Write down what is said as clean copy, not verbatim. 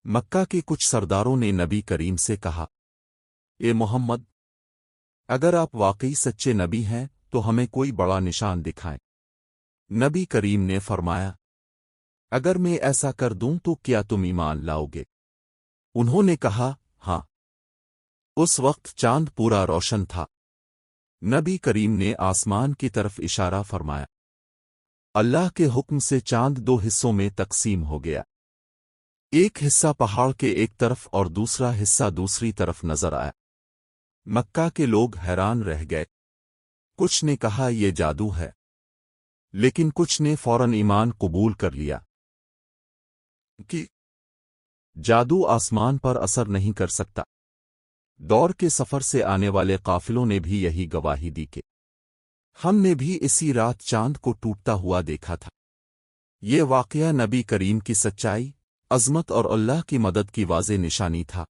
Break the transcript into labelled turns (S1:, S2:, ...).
S1: مکہ کے کچھ سرداروں نے نبی کریم سے کہا، اے محمد، اگر آپ واقعی سچے نبی ہیں تو ہمیں کوئی بڑا نشان دکھائیں۔ نبی کریم نے فرمایا، اگر میں ایسا کر دوں تو کیا تم ایمان لاؤ گے؟ انہوں نے کہا، ہاں۔ اس وقت چاند پورا روشن تھا۔ نبی کریم نے آسمان کی طرف اشارہ فرمایا۔ اللہ کے حکم سے چاند دو حصوں میں تقسیم ہو گیا۔ ایک حصہ پہاڑ کے ایک طرف اور دوسرا حصہ دوسری طرف نظر آیا۔ مکہ کے لوگ حیران رہ گئے۔ کچھ نے کہا یہ جادو ہے، لیکن کچھ نے فوراً ایمان قبول کر لیا کہ جادو آسمان پر اثر نہیں کر سکتا۔ دور کے سفر سے آنے والے قافلوں نے بھی یہی گواہی دی کہ ہم نے بھی اسی رات چاند کو ٹوٹتا ہوا دیکھا تھا۔ یہ واقعہ نبی کریم کی سچائی، عظمت اور اللہ کی مدد کی واضح نشانی تھا۔